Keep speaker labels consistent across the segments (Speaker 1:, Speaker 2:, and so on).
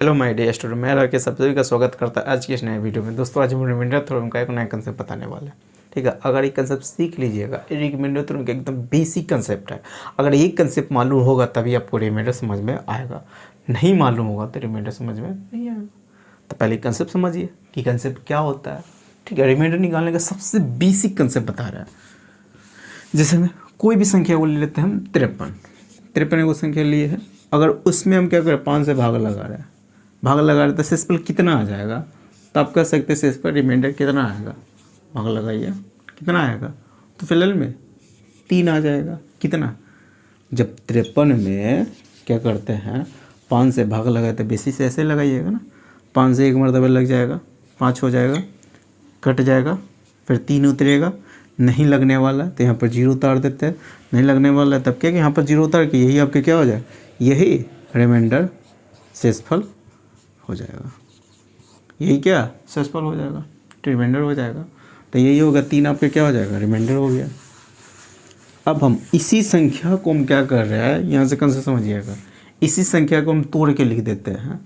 Speaker 1: Hello my dear student, मैं राकेश आप सभी का स्वागत करता है आज की इस नए वीडियो में। दोस्तों आज हम रिमाइंडर थ्योरम का एक नया कंसेप्ट बताने वाले हैं। ठीक है, अगर ये कंसेप्ट सीख लीजिएगा, ये रिमाइंडर थ्योरम का एकदम बेसिक कंसेप्ट है। अगर ये कंसेप्ट मालूम होगा तभी आपको रिमाइंडर समझ में आएगा, नहीं मालूम होगा तो रिमाइंडर समझ में नहीं आएगा। तो पहले कंसेप्ट समझिए कि कंसेप्ट क्या होता है। ठीक है, रिमाइंडर निकालने का सबसे बेसिक कंसेप्ट बता रहा है। जैसे हमें कोई भी संख्या को ले लेते हैं हम 53 को संख्या लिए है। अगर उसमें हम क्या करें, 5 से भाग लगा रहे हैं, भाग लगा रहे तो शेषफल कितना आ जाएगा। तो आप कह सकते हैं शेषफल रिमाइंडर कितना आएगा, भाग लगाइए कितना आएगा। तो फिलहाल में 3 आ जाएगा। कितना, जब 53 में क्या करते हैं 5 से भाग लगाए तो बेसिस से ऐसे लगाइएगा ना, 5 से एक मरतबा लग जाएगा, 5 हो जाएगा, कट जाएगा, फिर 3 उतरेगा, नहीं लगने वाला तो यहाँ पर 0 उतार देते हैं। नहीं लगने वाला है तब क्या कि यहाँ पर 0 उतार के यही आपके क्या हो जाए, यही रिमाइंडर शेषफल हो जाएगा। यही क्या शेषफल हो जाएगा, रिमाइंडर हो जाएगा। तो यही होगा, 3 आपके क्या हो जाएगा, रिमाइंडर हो गया। अब हम इसी संख्या को हम क्या कर रहे हैं, यहाँ से कंसेप्ट समझिएगा। इसी संख्या को हम तोड़ के लिख देते हैं।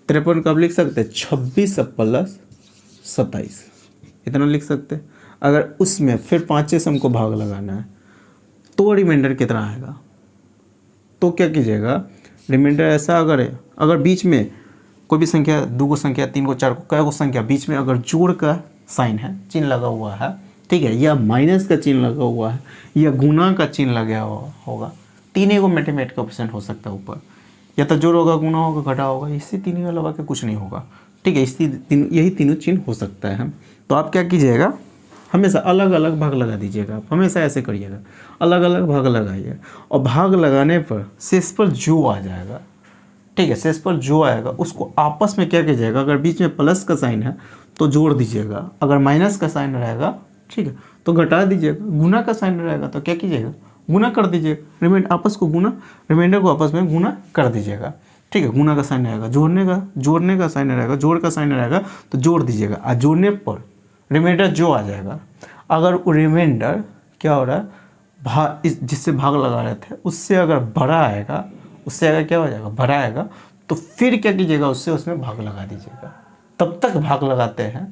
Speaker 1: 53 कब लिख सकते हैं, 26 प्लस 27 इतना लिख सकते हैं। अगर उसमें फिर 5 से हमको भाग लगाना है तो रिमाइंडर कितना आएगा। तो क्या कीजिएगा, रिमाइंडर ऐसा अगर बीच में कोई भी संख्या, 2 को संख्या, 3 को, 4 को, कई को संख्या बीच में अगर जोड़ का साइन है, चिन्ह लगा हुआ है, ठीक है, या माइनस का चिन्ह लगा हुआ है, या गुना का चिन्ह लगा हुआ होगा, तीनों को मैथमेटिकल ऑप्शन हो सकता है ऊपर, या तो जोड़ होगा, गुना होगा, घटा होगा, इससे तीनों के अलावा के कुछ नहीं होगा। ठीक है, यही तीनों चिन्ह हो सकता है। तो आप क्या कीजिएगा, हमेशा अलग अलग भाग लगा दीजिएगा। आप हमेशा ऐसे करिएगा, अलग अलग भाग लगाइए, और भाग लगाने पर शेषफल जो आ जाएगा, ठीक है, शेषफल जो आएगा उसको आपस में क्या कीजिएगा, अगर बीच में प्लस का साइन है तो जोड़ दीजिएगा, अगर माइनस का साइन रहेगा, ठीक है, तो घटा दीजिएगा, गुना का साइन रहेगा तो क्या कीजिएगा, गुना कर दीजिएगा। रिमाइंडर को आपस में गुना कर दीजिएगा। ठीक है, गुना का साइन रहेगा, जोड़ने का साइन रहेगा, जोड़ का साइन रहेगा तो जोड़ दीजिएगा, और जोड़ने पर रिमाइंडर जो आ जाएगा, अगर वो रिमाइंडर क्या हो रहा है, जिससे भाग लगा रहे थे उससे अगर बड़ा आएगा, उससे अगर क्या हो जाएगा, बड़ा आएगा, तो फिर क्या कीजिएगा, उसमें भाग लगा दीजिएगा। तब तक भाग लगाते हैं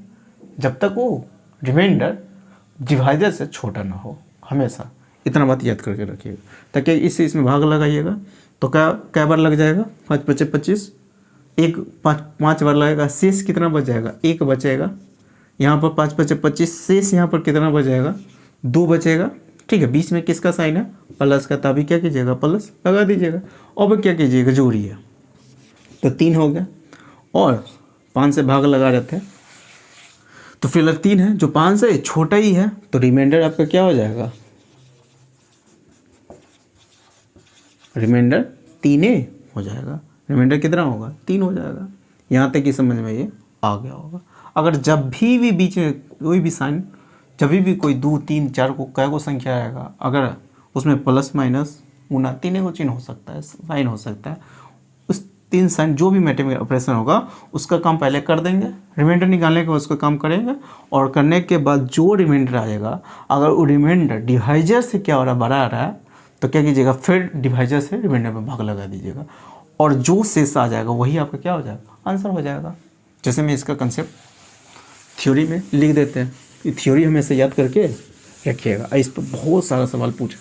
Speaker 1: जब तक वो रिमाइंडर डिवाइडर से छोटा ना हो। हमेशा इतना बात याद करके रखिएगा, ताकि इसमें भाग लगाइएगा तो क्या बार लग जाएगा, 5 × 5 = 25, 5 बार लगेगा, शेष कितना बच जाएगा, 1 बचेगा। यहाँ पर 5 × 5 = 25, शेष यहाँ पर कितना बच जाएगा, 2 बचेगा। ठीक है, बीच में किसका साइन है, प्लस का, तभी क्या कीजिएगा, प्लस लगा दीजिएगा। अब क्या कीजिएगा, जोड़िए तो 3 हो गया, और 5 से भाग लगा रहे थे तो फिलहाल 3 है, जो 5 से छोटा ही है, तो रिमाइंडर आपका क्या हो जाएगा, रिमाइंडर 3 हो जाएगा। रिमाइंडर कितना होगा, 3 हो जाएगा। यहाँ तक की समझ में ये आ गया होगा। अगर जब भी बीच में कोई भी साइन, जब भी कोई 2, 3, 4 को कै को संख्या आएगा, अगर उसमें प्लस माइनस गुना तीनों को चिन्ह हो सकता है, साइन हो सकता है, उस 3 साइन जो भी मैथमेटिकल ऑपरेशन होगा उसका काम पहले कर देंगे, रिमाइंडर निकालने के बाद उसका काम करेंगे, और करने के बाद जो रिमाइंडर आएगा, अगर वो रिमाइंडर डिवाइजर से क्या हो रहा है, बड़ा आ रहा है, तो क्या कीजिएगा, फिर डिवाइजर से रिमाइंडर में भाग लगा दीजिएगा, और जो शेष आ जाएगा वही आपका क्या हो जाएगा, आंसर हो जाएगा। जैसे मैं इसका कंसेप्ट थ्योरी में लिख देते हैं, ये थ्योरी हमेशा याद करके रखिएगा। इस पर बहुत सारा सवाल पूछा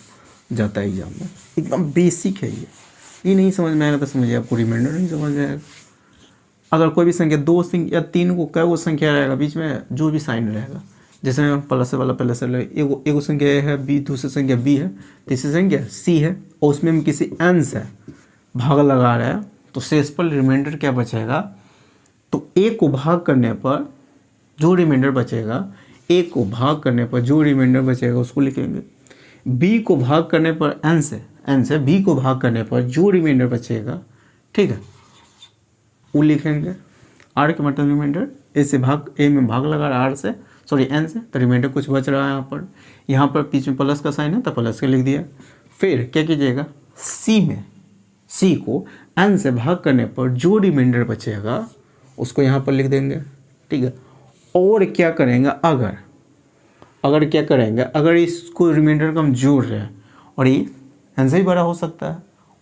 Speaker 1: जाता है एग्जाम में, एकदम बेसिक है ये नहीं समझ में आएगा तो समझिए आपको रिमाइंडर नहीं समझ में आएगा। अगर कोई भी संख्या 2 या 3 को कै वो संख्या रहेगा, बीच में जो भी साइन रहेगा, जैसे प्लस वाला पहले से एगो संख्या ए है, बी दूसरी संख्या बी है, तीसरी संख्या सी है, और उसमें हम किसी एन से भाग लगा रहे हैं, तो शेषफल रिमाइंडर क्या बचेगा, तो ए को भाग करने पर जो रिमाइंडर बचेगा, ए को भाग करने पर जो रिमाइंडर बचेगा उसको लिखेंगे, बी को भाग करने पर एन से बी को भाग करने पर जो रिमाइंडर बचेगा, ठीक है, वो लिखेंगे। आर के मतलब रिमाइंडर, ए में भाग लगा रहा है एन से, तो रिमाइंडर कुछ बच रहा है यहाँ पर बीच में प्लस का साइन है तो प्लस का लिख दिया। फिर क्या कीजिएगा, सी को एन से भाग करने पर जो रिमाइंडर बचेगा उसको यहाँ पर लिख देंगे। ठीक है, और क्या करेंगे, अगर क्या करेंगे, अगर इसको रिमाइंडर का हम जोड़ रहे हैं और ये एन से ही बड़ा हो सकता है,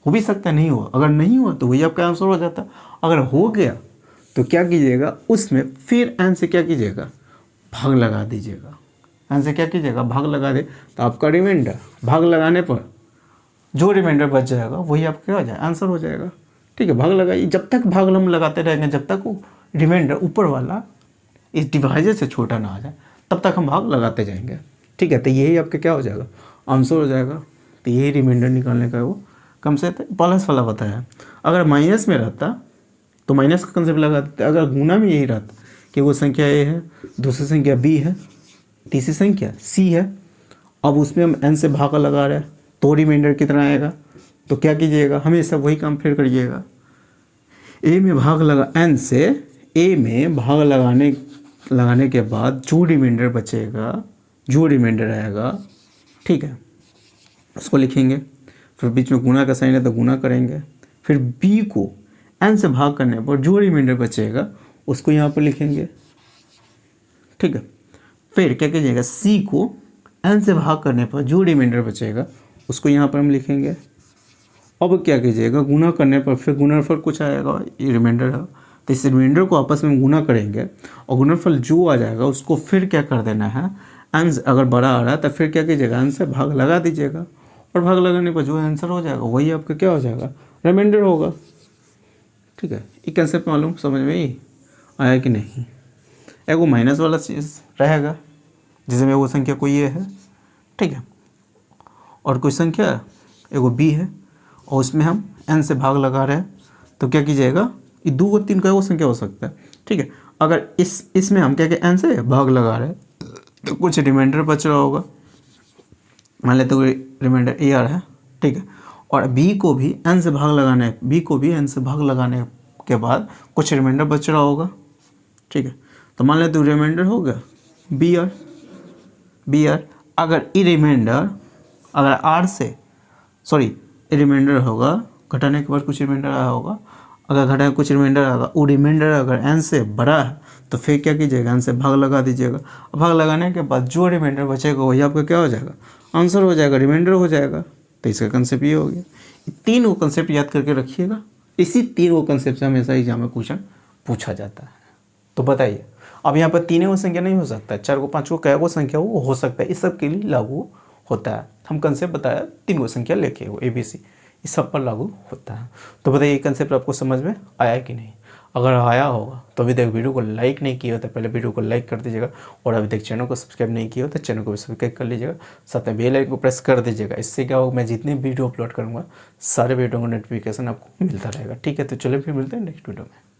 Speaker 1: हो भी सकता है नहीं हुआ, अगर नहीं हुआ तो वही आपका आंसर हो जाता है। अगर हो गया तो क्या कीजिएगा उसमें फिर n से क्या कीजिएगा भाग लगा दीजिएगा, n से क्या कीजिएगा भाग लगा दे, तो आपका रिमाइंडर भाग लगाने पर जो रिमाइंडर बच जाएगा वही आपका क्या हो जाएगा आंसर हो जाएगा। ठीक है, भाग लगाइए, जब तक भाग हम लगाते रहेंगे जब तक वो रिमाइंडर ऊपर वाला इस डिवाइजर से छोटा ना आ जाए तब तक हम भाग लगाते जाएंगे। ठीक है, तो यही आपका क्या हो जाएगा आंसर हो जाएगा। तो यही रिमाइंडर निकालने का वो कम से प्लस वाला बताया। अगर माइनस में रहता तो माइनस का कंसेप्ट लगा देते। अगर गुना में यही रहता कि वो संख्या ए है, दूसरी संख्या बी है, तीसरी संख्या सी है, अब उसमें हम n से भाग लगा रहे हैं तो रिमाइंडर कितना आएगा, तो क्या कीजिएगा हमेशा वही काम फिर करिएगा। ए में भाग लगा n से ए में भाग लगाने के बाद जो रिमाइंडर बचेगा, जो रिमाइंडर आएगा, ठीक है, उसको लिखेंगे। फिर बीच में गुना का साइन है तो गुना करेंगे। फिर b को n से भाग करने पर जो रिमाइंडर बचेगा उसको यहाँ पर लिखेंगे। ठीक है, फिर क्या कीजिएगा c को n से भाग करने पर जो रिमाइंडर बचेगा उसको यहाँ पर हम लिखेंगे। अब क्या कीजिएगा गुना करने पर फिर गुणनफल कुछ आएगा, ये रिमाइंडर है, तो इस रिमाइंडर को आपस में गुना करेंगे और गुणनफल जो आ जाएगा उसको फिर क्या कर देना है, n अगर बड़ा आ रहा है तो फिर क्या कीजिएगा n से भाग लगा दीजिएगा और भाग लगाने पर जो आंसर हो जाएगा वही आपका क्या हो जाएगा रिमाइंडर होगा। ठीक है, ये कंसेप्ट मालूम समझ में ही आया कि नहीं। एक वो माइनस वाला चीज़ रहेगा जिसमें वो संख्या कोई ये है, ठीक है, और कोई संख्या एगो बी है और उसमें हम n से भाग लगा रहे हैं, तो क्या कीजिएगा ये 2 और 3 का वो संख्या हो सकता है। ठीक है, अगर इसमें हम क्या n से भाग लगा रहे हैं तो कुछ रिमाइंडर बच रहा होगा, मान लेते हुए रिमाइंडर ए आ रहा है। ठीक है, और b को भी n से भाग लगाने के बाद कुछ रिमाइंडर बच रहा होगा। ठीक है, तो मान लेते हुए रिमाइंडर हो गया बी आर। अगर ये रिमाइंडर अगर r से रिमाइंडर होगा, घटाने के बाद कुछ रिमाइंडर आया होगा, अगर घटाने कुछ रिमाइंडर आएगा, वो रिमाइंडर अगर n से बड़ा है तो फिर क्या कीजिएगा n से भाग लगा दीजिएगा। भाग लगाने के बाद जो रिमाइंडर बचेगा वही आपका क्या हो जाएगा आंसर हो जाएगा, रिमाइंडर हो जाएगा। तो इसका कंसेप्ट ये हो गया। 3 कंसेप्ट याद करके रखिएगा, इसी 3 कंसेप्ट से हमेशा एग्जाम में क्वेश्चन पूछा जाता है। तो बताइए, अब यहाँ पर 3 संख्या नहीं हो सकता, 4 को 5 को क्या को संख्या वो हो सकता है, इस सब के लिए लागू होता है। हम कंसेप्ट बताया 3 संख्या लेके वो ABC इस सब पर लागू होता है। तो बताइए ये कंसेप्ट आपको समझ में आया कि नहीं। अगर आया होगा तो अभी तक वीडियो को लाइक नहीं किया हो तो पहले वीडियो को लाइक कर दीजिएगा, और अभी तक चैनल को सब्सक्राइब नहीं किया हो तो चैनल को भी सब्सक्राइब कर लीजिएगा, साथ में बेल आइकन को प्रेस कर दीजिएगा। इससे क्या होगा, मैं जितने वीडियो अपलोड करूँगा सारे वीडियो का नोटिफिकेशन आपको मिलता रहेगा। ठीक है, तो चलिए फिर मिलते हैं नेक्स्ट वीडियो में।